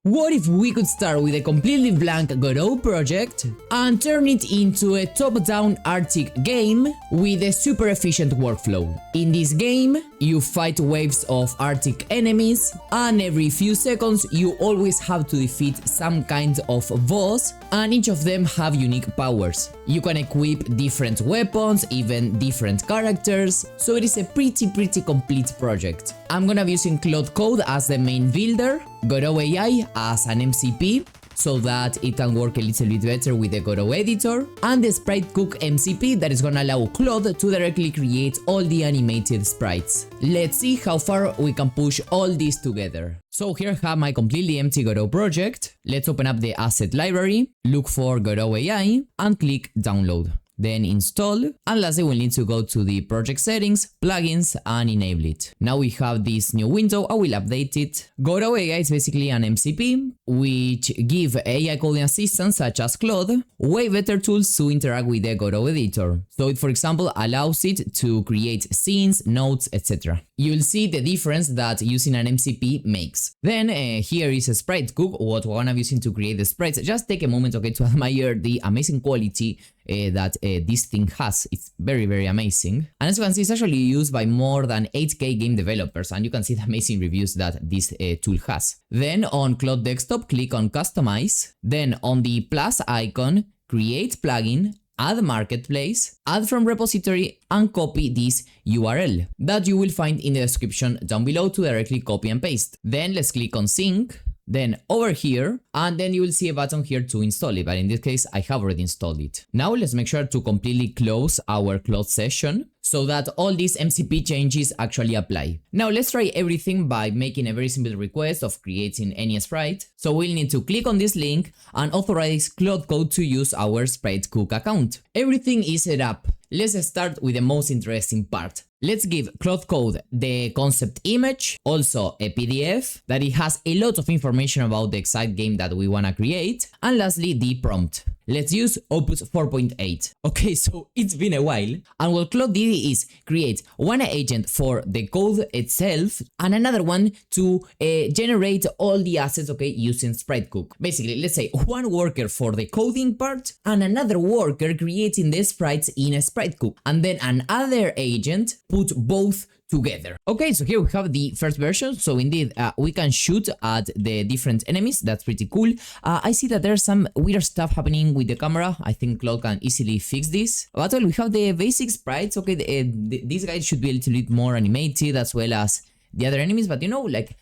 What if we could start with a completely blank Godot project and turn it into a top-down Arctic game with a super efficient workflow? In this game, you fight waves of Arctic enemies, and every few seconds you always have to defeat some kind of boss, and each of them have unique powers. You can equip different weapons, even different characters, so it is a pretty complete project. I'm gonna be using Claude code as the main builder, Godot AI as an MCP, so that it can work a little bit better with the Godot editor, and the SpriteCook MCP that is gonna allow Claude to directly create all the animated sprites. Let's see how far we can push all this together. So here I have my completely empty Godot project. Let's open up the asset library, look for Godot AI, and click download. Then install, and lastly we'll need to go to the project settings, plugins, and enable it. Now we have this new window. I will update it. Godot AI is basically an MCP which give AI coding assistants such as Claude way better tools to interact with the Godot editor. So it, for example, allows it to create scenes, notes, etc. You'll see the difference that using an MCP makes. Then here is a SpriteCook, what we're gonna be using to create the sprites. Just take a moment, okay, to admire the amazing quality that this thing has. It's very amazing, and as you can see, it's actually used by more than 8K game developers, and you can see the amazing reviews that this tool has. Then on Claude Desktop, click on Customize, then on the plus icon, create plugin, add marketplace, add from repository, and copy this URL that you will find in the description down below to directly copy and paste. Then let's click on sync. Then over here, and then you will see a button here to install it, but in this case I have already installed it. Now let's make sure to completely close our Claude session so that all these MCP changes actually apply. Now let's try everything by making a very simple request of creating any sprite. So we'll need to click on this link and authorize Claude Code to use our SpriteCook account. Everything is set up. Let's start with the most interesting part. Let's give Claude Code the concept image, also a PDF that it has a lot of information about the exact game that we wanna create, and lastly the prompt. Let's use Opus 4.8. Okay, so it's been a while, and what Claude did is create one agent for the code itself and another one to generate all the assets, okay, using SpriteCook. Basically, let's say one worker for the coding part and another worker creating the sprites in a SpriteCook, and then another agent put both together. Okay, so here we have the first version. So indeed, we can shoot at the different enemies. That's pretty cool. I see that there's some weird stuff happening with the camera. I think Claude can easily fix this. But well, we have the basic sprites. Okay, these guys should be a little bit more animated as well as the other enemies. But you know, like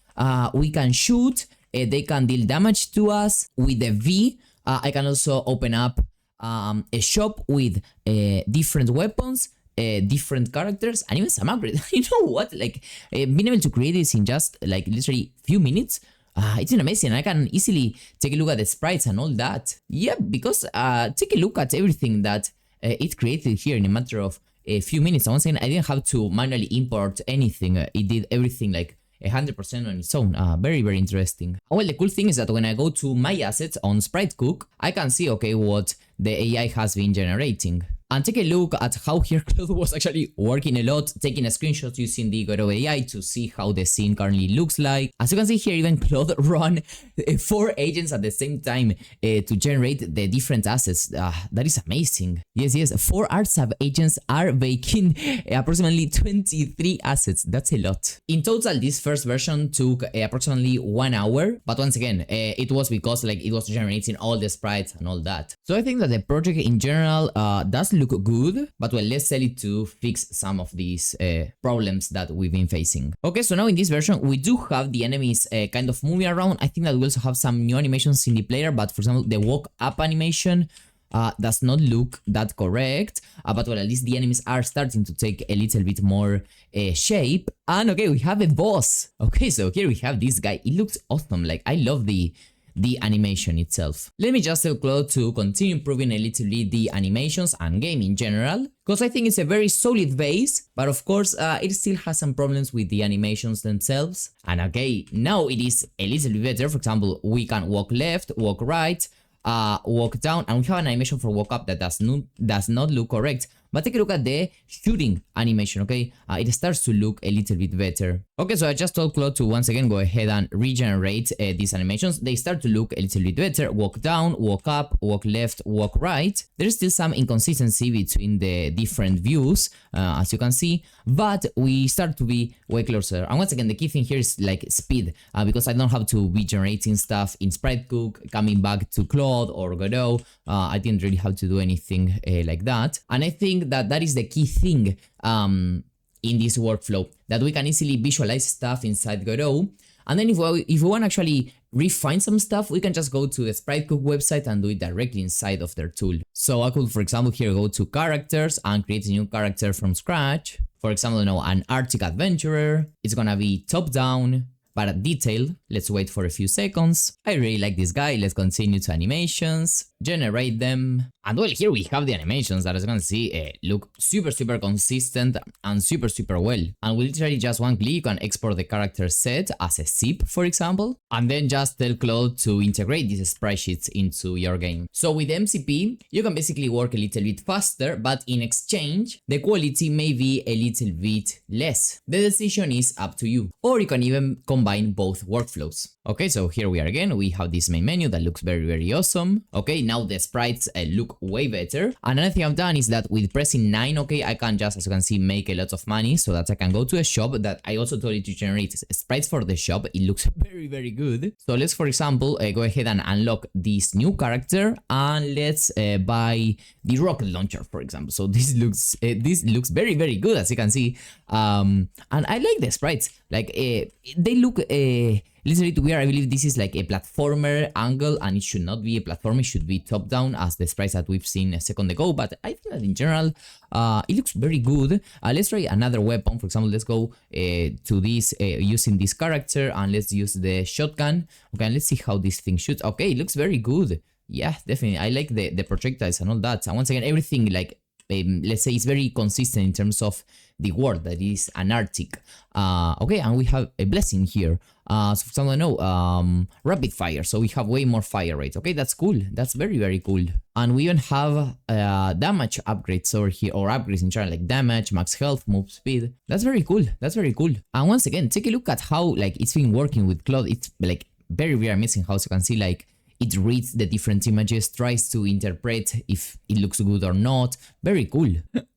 we can shoot. They can deal damage to us with the V. I can also open up a shop with different weapons, different characters, and even some upgrades. You know what? Like being able to create this in just like literally few minutes, it's amazing. I can easily take a look at the sprites and all that. Yeah, because take a look at everything that it created here in a matter of a few minutes. Once again, I didn't have to manually import anything. It did everything like 100% on its own. Very interesting. Well, the cool thing is that when I go to my assets on SpriteCook, I can see, okay, what the AI has been generating. And take a look at how here Claude was actually working a lot, taking a screenshot using the Godot AI to see how the scene currently looks like. As you can see here, even Claude run 4 agents at the same time to generate the different assets. That is amazing. Yes, 4 art sub agents are making approximately 23 assets. That's a lot. In total, this first version took approximately 1 hour. But once again, it was because like it was generating all the sprites and all that. So I think that the project in general does look good, but well, let's tell it to fix some of these problems that we've been facing. Okay, so now in this version, we do have the enemies kind of moving around. I think that we also have some new animations in the player, but for example, the walk up animation does not look that correct, but well, at least the enemies are starting to take a little bit more shape. And okay, we have a boss. Okay, so here we have this guy. It looks awesome. Like I love the animation itself. Let me just tell Claude to continue improving a little bit the animations and game in general, because I think it's a very solid base, but of course it still has some problems with the animations themselves. And okay, now it is a little bit better. For example, we can walk left, walk right, walk down, and we have an animation for walk up that does not look correct. But take a look at the shooting animation, okay? It starts to look a little bit better. Okay, so I just told Claude to once again go ahead and regenerate these animations. They start to look a little bit better. Walk down, walk up, walk left, walk right. There's still some inconsistency between the different views, as you can see, but we start to be way closer. And once again, the key thing here is like speed, because I don't have to be generating stuff in SpriteCook, coming back to Claude or Godot. I didn't really have to do anything like that. And I think that that is the key thing in this workflow, that we can easily visualize stuff inside Godot. And then if we want to actually refine some stuff, we can just go to the SpriteCook website and do it directly inside of their tool. So I could, for example, here go to characters and create a new character from scratch. For example, an Arctic adventurer. It's gonna be top down, but at detail. Let's wait for a few seconds. I really like this guy. Let's continue to animations, generate them. And well, here we have the animations that, as you can see, look super consistent and super well. And we literally just one click, you can export the character set as a zip, for example, and then just tell Claude to integrate these sprite sheets into your game. So with MCP, you can basically work a little bit faster, but in exchange, the quality may be a little bit less. The decision is up to you. Or you can even combine both workflows. Okay, so here we are again. We have this main menu that looks very awesome. Okay, now the sprites look way better. Another thing I've done is that with pressing 9, okay, I can just, as you can see, make a lot of money so that I can go to a shop that I also told it to generate sprites for the shop. It looks very good. So let's, for example, go ahead and unlock this new character and let's buy the rocket launcher, for example. So this looks very good, as you can see. And I like the sprites. Like they look a little bit weird. I believe this is like a platformer angle and it should not be a platform. It should be top down as the sprites that we've seen a second ago. But I think that in general, it looks very good. Let's try another weapon. For example, let's go to this using this character and let's use the shotgun. Okay, and let's see how this thing shoots. Okay, it looks very good. Yeah, definitely. I like the projectiles and all that. And once again, everything like let's say it's very consistent in terms of the word that is an Arctic. Okay, and we have a blessing here. So for example, rapid fire. So we have way more fire rate. Okay, that's cool. That's very cool. And we even have damage upgrades over here, or upgrades in general, like damage, max health, move speed. That's very cool. That's very cool. And once again, take a look at how like it's been working with Claude. It's like very amazing how you can see like it reads the different images, tries to interpret if it looks good or not. Very cool.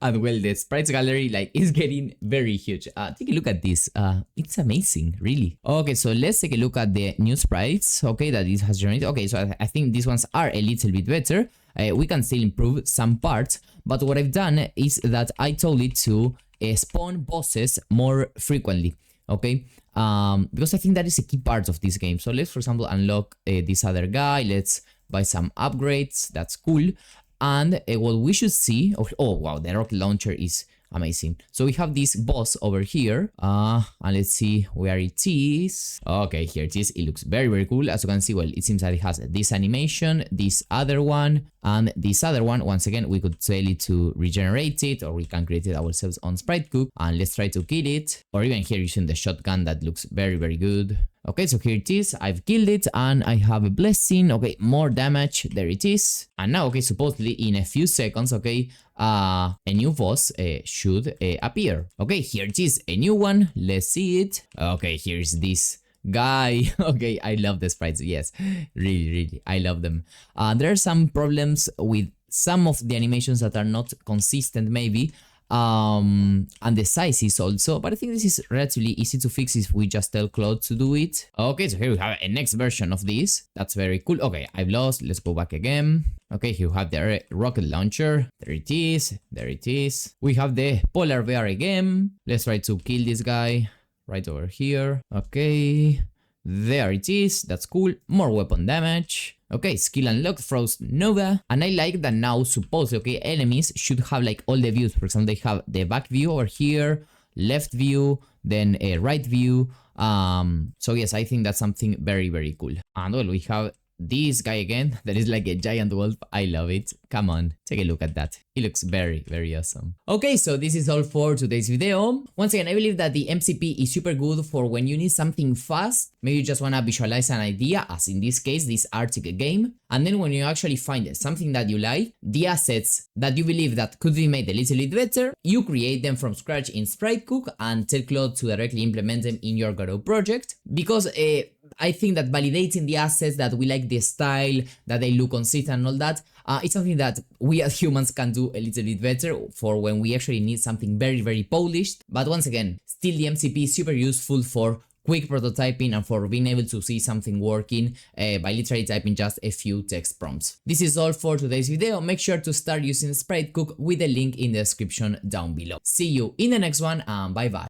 And well, the sprites gallery like is getting very huge. Take a look at this. It's amazing, really. Okay, so let's take a look at the new sprites, okay, that it has generated. Okay, so I think these ones are a little bit better. We can still improve some parts, but what I've done is that I told it to spawn bosses more frequently. Okay, because I think that is a key part of this game. So let's, for example, unlock this other guy. Let's buy some upgrades. That's cool. And what we should see, oh wow, the rocket launcher is amazing. So we have this boss over here, and let's see where it is. Okay, here it is. It looks very cool. As you can see, well, it seems that it has this animation, this other one, and this other one. Once again, we could tell it to regenerate it, or we can create it ourselves on SpriteCook, and let's try to kill it. Or even here using the shotgun, that looks very good. Okay, so here it is. I've killed it and I have a blessing. Okay, more damage. There it is. And now, okay, supposedly in a few seconds, okay, a new boss should appear. Okay, here it is, a new one. Let's see it. Okay, here's this guy. Okay, I love the sprites. Yes, really, I love them. There are some problems with some of the animations that are not consistent, maybe. And the sizes also, but I think this is relatively easy to fix if we just tell Claude to do it. Okay, so here we have a next version of this. That's very cool. Okay, I've lost. Let's go back again. Okay, here we have the rocket launcher. There it is. We have the polar bear again. Let's try to kill this guy right over here. Okay, there it is. That's cool. More weapon damage. Okay, skill unlocked, Frost Nova. And I like that now, supposedly, okay, enemies should have like all the views. For example, they have the back view over here, left view, then a right view. So yes, I think that's something very cool. And well, we have this guy again, that is like a giant wolf. I love it. Come on, take a look at that. It looks very, very awesome. Okay, so this is all for today's video. Once again, I believe that the MCP is super good for when you need something fast. Maybe you just want to visualize an idea, as in this case, this Arctic game. And then when you actually find something that you like, the assets that you believe that could be made a little bit better, you create them from scratch in SpriteCook and tell Claude to directly implement them in your Godot project. Because I think that validating the assets, that we like the style, that they look consistent and all that, it's something that we as humans can do a little bit better for when we actually need something very, very polished. But once again, still the MCP is super useful for quick prototyping and for being able to see something working by literally typing just a few text prompts. This is all for today's video. Make sure to start using SpriteCook with the link in the description down below. See you in the next one and bye bye.